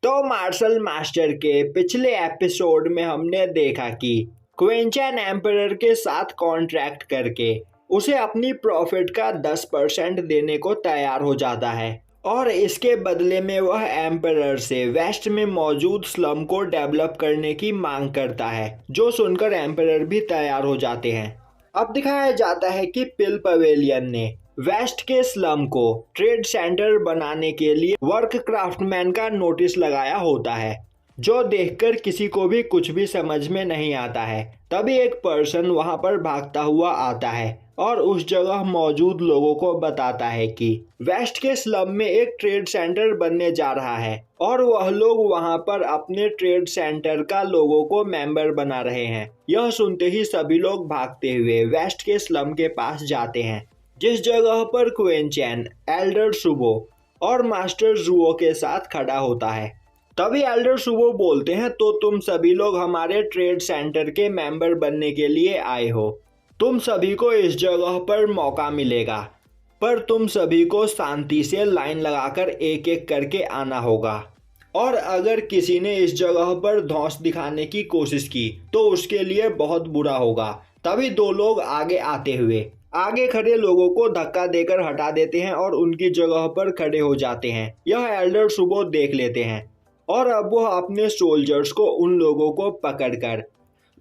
तो martial master के पिछले एपिसोड में हमने देखा कि क्वेंचन एम्परर के साथ कॉन्ट्रैक्ट करके उसे अपनी प्रॉफिट का 10% देने को तैयार हो जाता है और इसके बदले में वह एम्परर से वेस्ट में मौजूद स्लम को डेवलप करने की मांग करता है, जो सुनकर एम्परर भी तैयार हो जाते हैं। अब दिखाया जाता है कि पिल पवेलियन ने वेस्ट के स्लम को ट्रेड सेंटर बनाने के लिए वर्क क्राफ्टमैन का नोटिस लगाया होता है, जो देखकर किसी को भी कुछ भी समझ में नहीं आता है। तभी एक पर्सन वहां पर भागता हुआ आता है और उस जगह मौजूद लोगों को बताता है कि वेस्ट के स्लम में एक ट्रेड सेंटर बनने जा रहा है और वह लोग वहां पर अपने ट्रेड सेंटर का लोगों को मेंबर बना रहे हैं। यह सुनते ही सभी लोग भागते हुए वेस्ट के स्लम के पास जाते हैं, जिस जगह पर क्वेंचन एल्डर सुबो और मास्टर जुओ के साथ खड़ा होता है। तभी एल्डर सुबो बोलते हैं, तो तुम सभी लोग हमारे ट्रेड सेंटर के मेंबर बनने के लिए आए हो। तुम सभी को इस जगह पर मौका मिलेगा, पर तुम सभी को शांति से लाइन लगाकर एक एक करके आना होगा और अगर किसी ने इस जगह पर धौंस दिखाने की कोशिश की तो उसके लिए बहुत बुरा होगा। तभी दो लोग आगे आते हुए आगे खड़े लोगों को धक्का देकर हटा देते हैं और उनकी जगह पर खड़े हो जाते हैं। यह एल्डर सुबो देख लेते हैं और अब वह अपने सोल्जर्स को उन लोगों को पकड़कर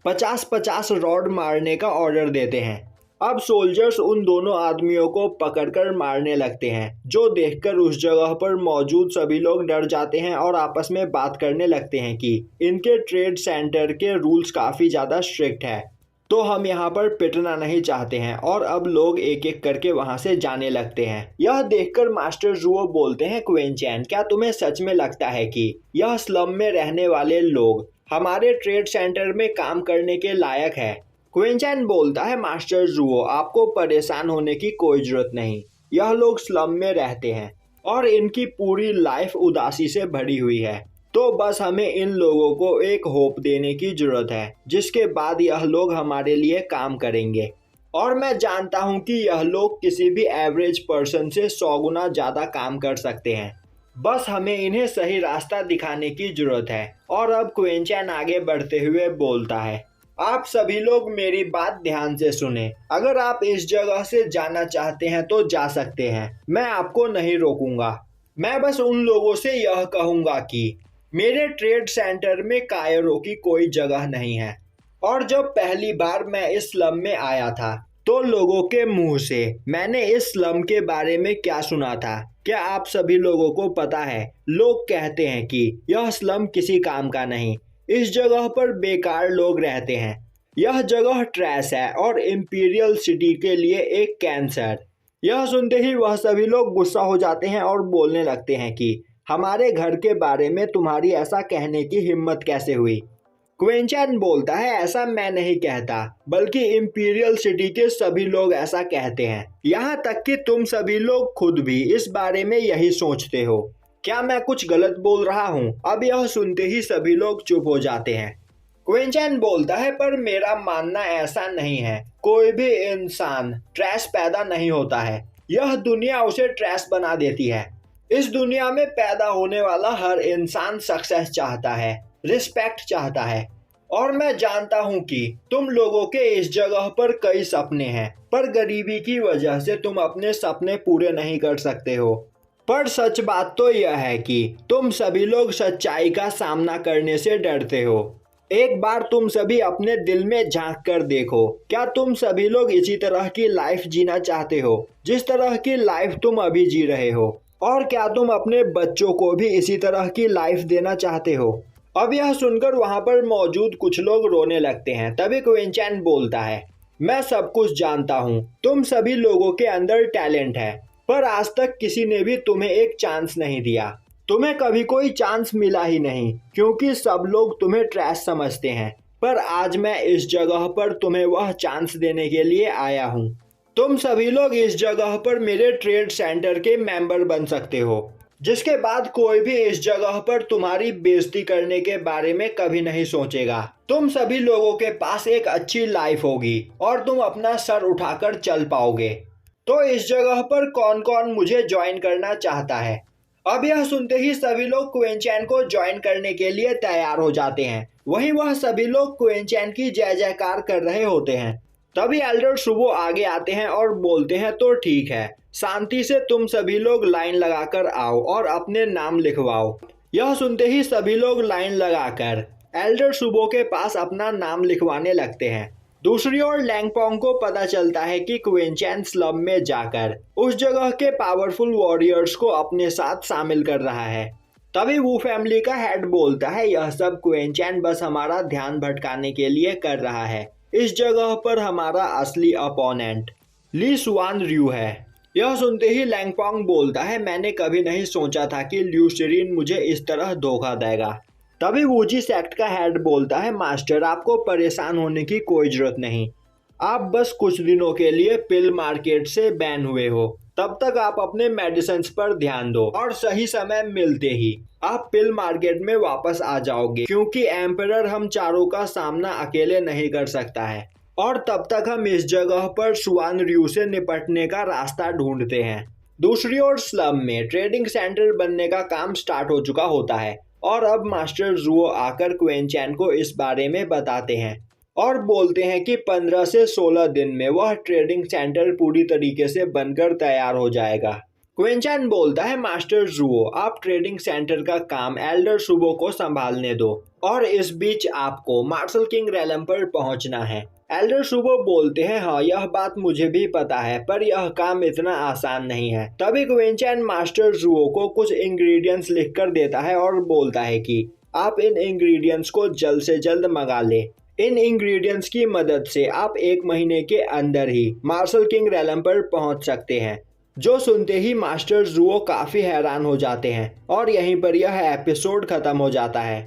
50-50 रॉड मारने का ऑर्डर देते हैं। अब सोल्जर्स उन दोनों आदमियों को पकड़कर मारने लगते हैं, जो देखकर उस जगह पर मौजूद सभी लोग डर जाते हैं और आपस में बात करने लगते हैं कि इनके ट्रेड सेंटर के रूल्स काफ़ी ज़्यादा स्ट्रिक्ट है, तो हम यहाँ पर पिटना नहीं चाहते हैं। और अब लोग एक एक करके वहाँ से जाने लगते हैं। यह देखकर मास्टर जुओ बोलते हैं, क्वेंचन, क्या तुम्हें सच में लगता है कि यह स्लम में रहने वाले लोग हमारे ट्रेड सेंटर में काम करने के लायक है? क्वेंचन बोलता है, मास्टर जुओ, आपको परेशान होने की कोई जरूरत नहीं। यह लोग स्लम में रहते हैं और इनकी पूरी लाइफ उदासी से भरी हुई है, तो बस हमें इन लोगों को एक होप देने की जरूरत है, जिसके बाद यह लोग हमारे लिए काम करेंगे। और मैं जानता हूं कि यह लोग किसी भी एवरेज पर्सन से 100 गुना ज़्यादा काम कर सकते हैं। बस हमें इन्हें सही रास्ता दिखाने की जरूरत है। और अब क्वेंचन आगे बढ़ते हुए बोलता है, आप सभी लोग मेरी बात ध्यान से सुने। अगर आप इस जगह से जाना चाहते हैं तो जा सकते हैं, मैं आपको नहीं रोकूंगा। मैं बस उन लोगों से यह कहूंगा कि मेरे ट्रेड सेंटर में कायरों की कोई जगह नहीं है। और जब पहली बार मैं इस स्लम में आया था तो लोगों के मुंह से मैंने इस स्लम के बारे में क्या सुना था, क्या आप सभी लोगों को पता है? लोग कहते हैं कि यह स्लम किसी काम का नहीं, इस जगह पर बेकार लोग रहते हैं, यह जगह ट्रैश है और इंपीरियल सिटी के लिए एक कैंसर। यह सुनते ही वह सभी लोग गुस्सा हो जाते हैं और बोलने लगते हैं कि हमारे घर के बारे में तुम्हारी ऐसा कहने की हिम्मत कैसे हुई? क्वेंचन बोलता है, ऐसा मैं नहीं कहता, बल्कि इंपीरियल सिटी के सभी लोग ऐसा कहते हैं। यहाँ तक कि तुम सभी लोग खुद भी इस बारे में यही सोचते हो। क्या मैं कुछ गलत बोल रहा हूँ? अब यह सुनते ही सभी लोग चुप हो जाते हैं। क्वेंचन बोलता है, पर मेरा मानना ऐसा नहीं है। कोई भी इंसान ट्रैश पैदा नहीं होता है, यह दुनिया उसे ट्रैश बना देती है। इस दुनिया में पैदा होने वाला हर इंसान सक्सेस चाहता है, रिस्पेक्ट चाहता है। और मैं जानता हूं कि तुम लोगों के इस जगह पर कई सपने हैं, पर गरीबी की वजह से तुम अपने सपने पूरे नहीं कर सकते हो। पर सच बात तो यह है कि तुम सभी लोग सच्चाई का सामना करने से डरते हो। एक बार तुम सभी अपने दिल में झांक कर देखो, क्या तुम सभी लोग इसी तरह की लाइफ जीना चाहते हो जिस तरह की लाइफ तुम अभी जी रहे हो? और क्या तुम अपने बच्चों को भी इसी तरह की लाइफ देना चाहते हो? अब यह सुनकर वहां पर मौजूद कुछ लोग रोने लगते हैं। तभी क्वेंचन बोलता है, मैं सब कुछ जानता हूँ, तुम सभी लोगों के अंदर टैलेंट है, पर आज तक किसी ने भी तुम्हें एक चांस नहीं दिया। तुम्हें कभी कोई चांस मिला ही नहीं, क्योंकि सब लोग तुम्हें ट्रैश समझते हैं। पर आज मैं इस जगह पर तुम्हें वह चांस देने के लिए आया हूँ। तुम सभी लोग इस जगह पर मेरे ट्रेड सेंटर के मेंबर बन सकते हो, जिसके बाद कोई भी इस जगह पर तुम्हारी बेइज्जती करने के बारे में कभी नहीं सोचेगा। तुम सभी लोगों के पास एक अच्छी लाइफ होगी और तुम अपना सर उठाकर चल पाओगे। तो इस जगह पर कौन कौन मुझे ज्वाइन करना चाहता है? अब यह सुनते ही सभी लोग क्वेनचैन को ज्वाइन करने के लिए तैयार हो जाते हैं। वहीं वह सभी लोग क्वेनचैन की जय जयकार कर रहे होते हैं। तभी एल्डर सुबो आगे आते हैं और बोलते हैं, तो ठीक है, शांति से तुम सभी लोग लाइन लगाकर आओ और अपने नाम लिखवाओ। यह सुनते ही सभी लोग लाइन लगाकर एल्डर सुबो के पास अपना नाम लिखवाने लगते हैं। दूसरी ओर लैंगपोंग को पता चलता है कि क्वेनचैन स्लम में जाकर उस जगह के पावरफुल वॉरियर्स को अपने साथ शामिल कर रहा है। तभी वू फैमिली का हेड बोलता है, यह सब क्वेनचैन बस हमारा ध्यान भटकाने के लिए कर रहा है। इस जगह पर हमारा असली अपोनेंट ली सुआन रयू है। यह सुनते ही लैंगपोंग बोलता है, मैंने कभी नहीं सोचा था कि ल्यू शिरीन मुझे इस तरह धोखा देगा। तभी वूजी सेक्ट का हेड बोलता है, मास्टर आपको परेशान होने की कोई जरूरत नहीं, आप बस कुछ दिनों के लिए पिल मार्केट से बैन हुए हो, तब तक आप अपने मेडिसिन पर ध्यान दो और सही समय मिलते ही आप पिल मार्केट में वापस आ जाओगे, क्योंकि एम्परर हम चारों का सामना अकेले नहीं कर सकता है और तब तक हम इस जगह पर सुआन रयू से निपटने का रास्ता ढूंढते हैं। दूसरी ओर स्लम में ट्रेडिंग सेंटर बनने का काम स्टार्ट हो चुका होता है और अब मास्टर जुओ आकर क्वेनचैन को इस बारे में बताते हैं और बोलते हैं कि 15 से 16 दिन में वह ट्रेडिंग सेंटर पूरी तरीके से बनकर तैयार हो जाएगा। क्वेनचैन बोलता है, मास्टर जुओ आप ट्रेडिंग सेंटर का काम एल्डर सुबो को संभालने दो और इस बीच आपको मार्शल किंग रेलम पर पहुंचना है। एल्डर सुबो बोलते हैं, हाँ यह बात मुझे भी पता है, पर यह काम इतना आसान नहीं है। तभी क्वेनचैन मास्टर जुओ को कुछ इंग्रेडिएंट्स लिखकर देता है और बोलता है कि आप इन इंग्रेडिएंट्स को जल्द से जल्द मंगा ले। इन इंग्रेडिएंट्स की मदद से आप 1 महीने के अंदर ही मार्शल किंग रेलम पर पहुंच सकते हैं। जो सुनते ही मास्टर जुओ काफी हैरान हो जाते हैं और यहीं पर यह एपिसोड खत्म हो जाता है।